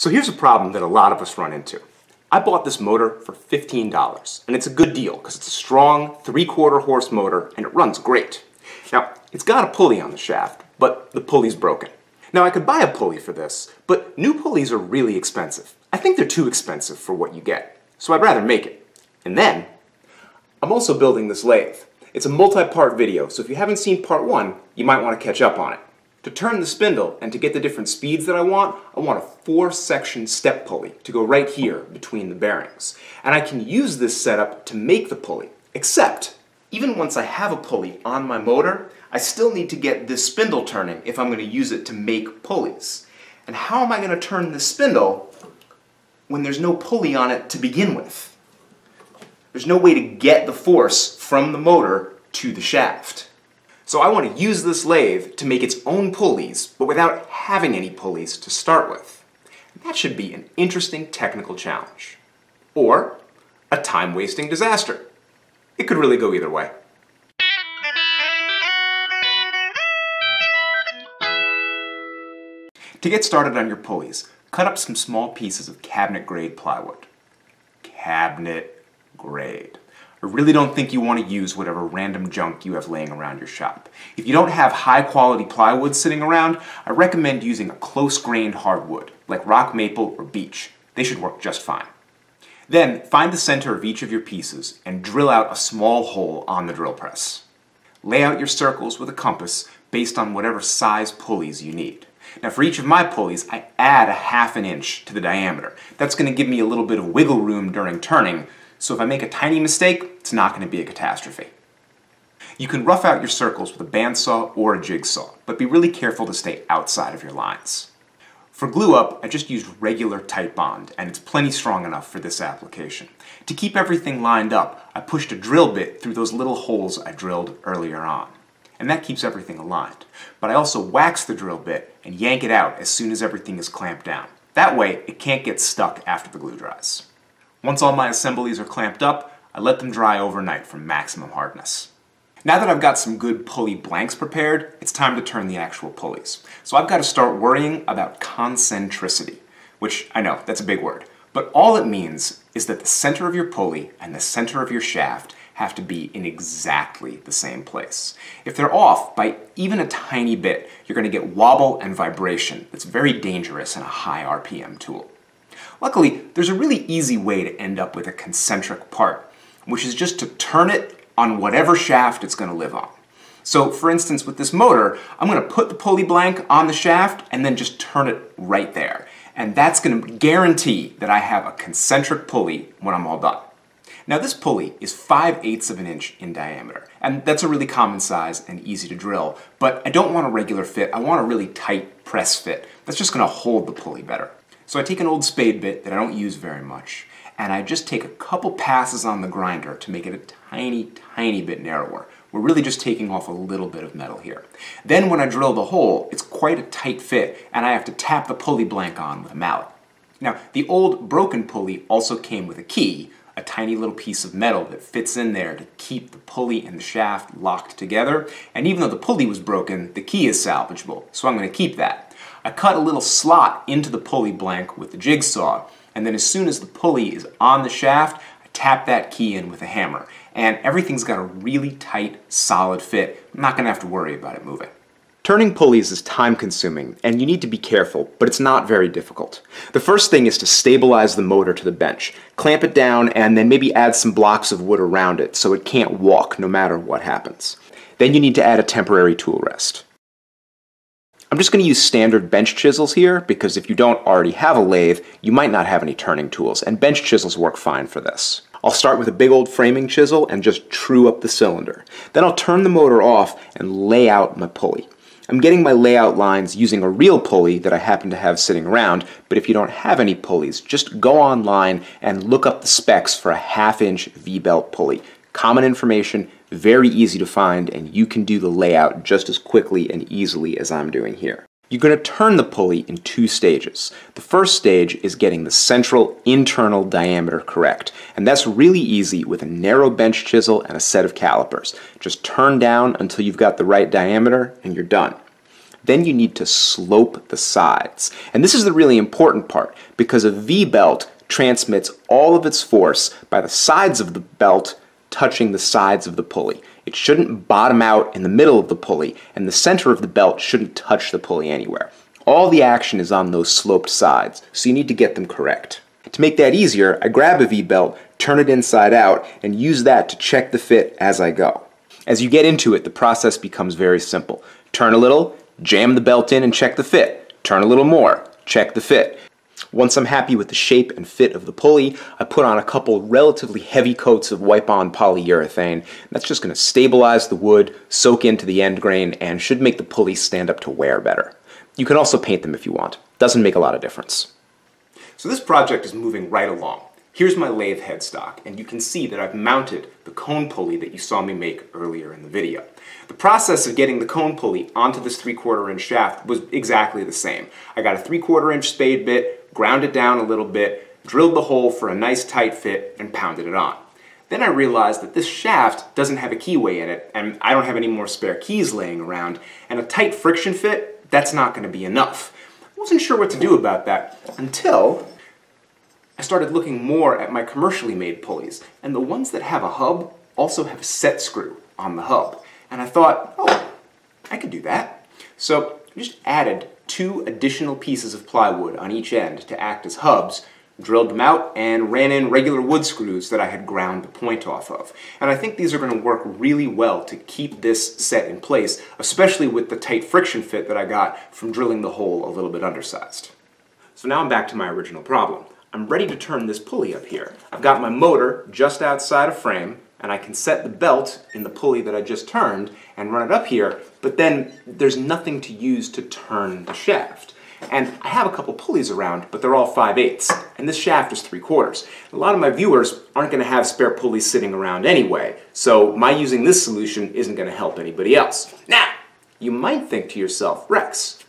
So here's a problem that a lot of us run into. I bought this motor for $15, and it's a good deal because it's a strong 3/4 horse motor and it runs great. Now, it's got a pulley on the shaft, but the pulley's broken. Now, I could buy a pulley for this, but new pulleys are really expensive. I think they're too expensive for what you get, so I'd rather make it. And then, I'm also building this lathe. It's a multi-part video, so if you haven't seen part 1, you might want to catch up on it. To turn the spindle and to get the different speeds that I want a 4-section step pulley to go right here between the bearings. And I can use this setup to make the pulley, except even once I have a pulley on my motor, I still need to get this spindle turning if I'm going to use it to make pulleys. And how am I going to turn this spindle when there's no pulley on it to begin with? There's no way to get the force from the motor to the shaft. So I want to use this lathe to make its own pulleys, but without having any pulleys to start with. That should be an interesting technical challenge. Or a time-wasting disaster. It could really go either way. To get started on your pulleys, cut up some small pieces of cabinet-grade plywood. Cabinet-grade. I really don't think you want to use whatever random junk you have laying around your shop. If you don't have high-quality plywood sitting around, I recommend using a close-grained hardwood, like rock maple or beech. They should work just fine. Then, find the center of each of your pieces and drill out a small hole on the drill press. Lay out your circles with a compass based on whatever size pulleys you need. Now for each of my pulleys, I add a 1/2 inch to the diameter. That's going to give me a little bit of wiggle room during turning, so if I make a tiny mistake, it's not going to be a catastrophe. You can rough out your circles with a bandsaw or a jigsaw, but be really careful to stay outside of your lines. For glue up, I just used regular tight bond, and it's plenty strong enough for this application. To keep everything lined up, I pushed a drill bit through those little holes I drilled earlier on. And that keeps everything aligned. But I also wax the drill bit and yank it out as soon as everything is clamped down. That way, it can't get stuck after the glue dries. Once all my assemblies are clamped up, I let them dry overnight for maximum hardness. Now that I've got some good pulley blanks prepared, it's time to turn the actual pulleys. So I've got to start worrying about concentricity, which I know, that's a big word. But all it means is that the center of your pulley and the center of your shaft have to be in exactly the same place. If they're off by even a tiny bit, you're going to get wobble and vibration that's very dangerous in a high RPM tool. Luckily, there's a really easy way to end up with a concentric part, which is just to turn it on whatever shaft it's going to live on. So for instance, with this motor, I'm going to put the pulley blank on the shaft and then just turn it right there. And that's going to guarantee that I have a concentric pulley when I'm all done. Now this pulley is 5/8 of an inch in diameter, and that's a really common size and easy to drill, but I don't want a regular fit, I want a really tight press fit. That's just going to hold the pulley better. So I take an old spade bit that I don't use very much, and I just take a couple passes on the grinder to make it a tiny bit narrower. We're really just taking off a little bit of metal here. Then when I drill the hole, it's quite a tight fit, and I have to tap the pulley blank on with a mallet. Now, the old broken pulley also came with a key, a tiny little piece of metal that fits in there to keep the pulley and the shaft locked together. And even though the pulley was broken, the key is salvageable, so I'm going to keep that. I cut a little slot into the pulley blank with the jigsaw, and then as soon as the pulley is on the shaft, I tap that key in with a hammer. And everything's got a really tight, solid fit. I'm not going to have to worry about it moving. Turning pulleys is time-consuming, and you need to be careful, but it's not very difficult. The first thing is to stabilize the motor to the bench. Clamp it down, and then maybe add some blocks of wood around it so it can't walk no matter what happens. Then you need to add a temporary tool rest. I'm just going to use standard bench chisels here, because if you don't already have a lathe, you might not have any turning tools, and bench chisels work fine for this. I'll start with a big old framing chisel and just true up the cylinder. Then I'll turn the motor off and lay out my pulley. I'm getting my layout lines using a real pulley that I happen to have sitting around, but if you don't have any pulleys, just go online and look up the specs for a 1/2 inch V-belt pulley. Common information, very easy to find, and you can do the layout just as quickly and easily as I'm doing here. You're going to turn the pulley in 2 stages. The first stage is getting the central internal diameter correct, and that's really easy with a narrow bench chisel and a set of calipers. Just turn down until you've got the right diameter and you're done. Then you need to slope the sides. And this is the really important part, because a V-belt transmits all of its force by the sides of the belt touching the sides of the pulley. It shouldn't bottom out in the middle of the pulley, and the center of the belt shouldn't touch the pulley anywhere. All the action is on those sloped sides, so you need to get them correct. To make that easier, I grab a V-belt, turn it inside out, and use that to check the fit as I go. As you get into it, the process becomes very simple. Turn a little, jam the belt in and check the fit. Turn a little more, check the fit. Once I'm happy with the shape and fit of the pulley, I put on a couple relatively heavy coats of wipe-on polyurethane. That's just going to stabilize the wood, soak into the end grain, and should make the pulley stand up to wear better. You can also paint them if you want. Doesn't make a lot of difference. So this project is moving right along. Here's my lathe headstock, and you can see that I've mounted the cone pulley that you saw me make earlier in the video. The process of getting the cone pulley onto this 3/4 inch shaft was exactly the same. I got a 3/4 inch spade bit, ground it down a little bit, drilled the hole for a nice tight fit, and pounded it on. Then I realized that this shaft doesn't have a keyway in it, and I don't have any more spare keys laying around, and a tight friction fit, that's not going to be enough. I wasn't sure what to do about that until I started looking more at my commercially made pulleys, and the ones that have a hub also have a set screw on the hub. And I thought, oh, I could do that. So I just added 2 additional pieces of plywood on each end to act as hubs, drilled them out, and ran in regular wood screws that I had ground the point off of. And I think these are going to work really well to keep this set in place, especially with the tight friction fit that I got from drilling the hole a little bit undersized. So now I'm back to my original problem. I'm ready to turn this pulley up here. I've got my motor just outside of frame, and I can set the belt in the pulley that I just turned and run it up here, but then there's nothing to use to turn the shaft. And I have a couple pulleys around, but they're all 5/8, and this shaft is 3/4. A lot of my viewers aren't going to have spare pulleys sitting around anyway, so my using this solution isn't going to help anybody else. Now, you might think to yourself, Rex,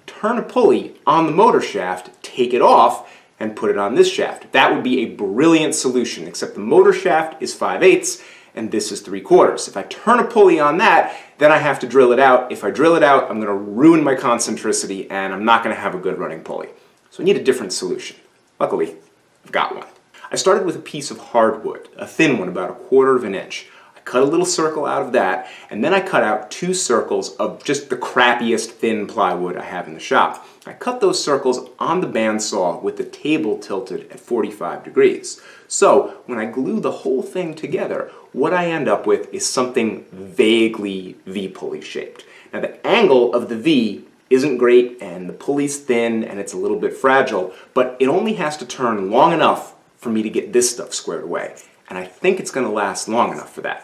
turn a pulley on the motor shaft, take it off, and put it on this shaft. That would be a brilliant solution, except the motor shaft is 5/8 and this is 3/4. If I turn a pulley on that, then I have to drill it out. If I drill it out, I'm going to ruin my concentricity and I'm not going to have a good running pulley. So I need a different solution. Luckily, I've got one. I started with a piece of hardwood, a thin one about 1/4 inch. Cut a little circle out of that, and then I cut out 2 circles of just the crappiest thin plywood I have in the shop. I cut those circles on the bandsaw with the table tilted at 45 degrees. So when I glue the whole thing together, what I end up with is something vaguely V-pulley shaped. Now the angle of the V isn't great, and the pulley's thin, and it's a little bit fragile, but it only has to turn long enough for me to get this stuff squared away. And I think it's going to last long enough for that.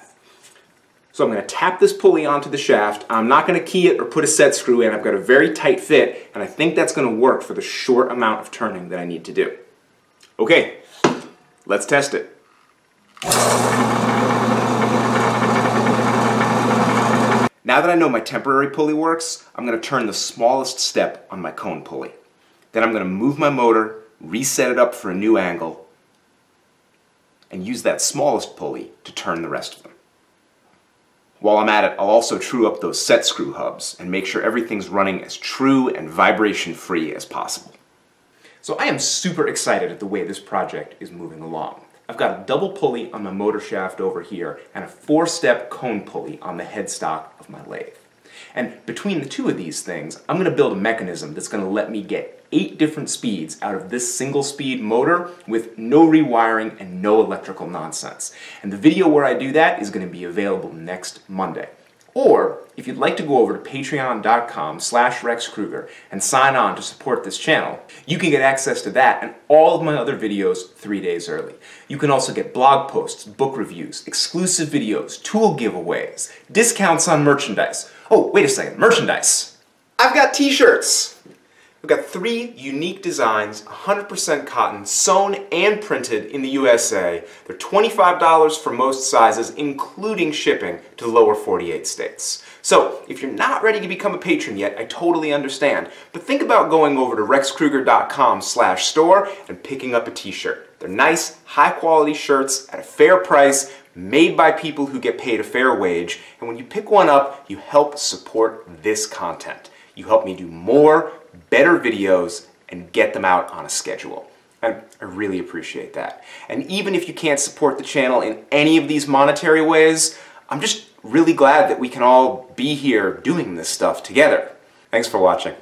So I'm going to tap this pulley onto the shaft. I'm not going to key it or put a set screw in. I've got a very tight fit, and I think that's going to work for the short amount of turning that I need to do. Okay, let's test it. Now that I know my temporary pulley works, I'm going to turn the smallest step on my cone pulley. Then I'm going to move my motor, reset it up for a new angle, and use that smallest pulley to turn the rest of them. While I'm at it, I'll also true up those set screw hubs and make sure everything's running as true and vibration-free as possible. So I am super excited at the way this project is moving along. I've got a double pulley on my motor shaft over here and a 4-step cone pulley on the headstock of my lathe. And between the 2 of these things, I'm going to build a mechanism that's going to let me get 8 different speeds out of this single-speed motor with no rewiring and no electrical nonsense. And the video where I do that is going to be available next Monday. Or, if you'd like to go over to patreon.com/RexKruger and sign on to support this channel, you can get access to that and all of my other videos 3 days early. You can also get blog posts, book reviews, exclusive videos, tool giveaways, discounts on merchandise. Oh, wait a second, merchandise! I've got t-shirts! We've got 3 unique designs, 100% cotton, sewn and printed in the USA. They're $25 for most sizes, including shipping to the lower 48 states. So, if you're not ready to become a patron yet, I totally understand. But think about going over to rexkruger.com/store and picking up a t-shirt. They're nice, high-quality shirts at a fair price, made by people who get paid a fair wage. And when you pick one up, you help support this content. You help me do more, better videos and get them out on a schedule. I really appreciate that. And even if you can't support the channel in any of these monetary ways, I'm just really glad that we can all be here doing this stuff together. Thanks for watching.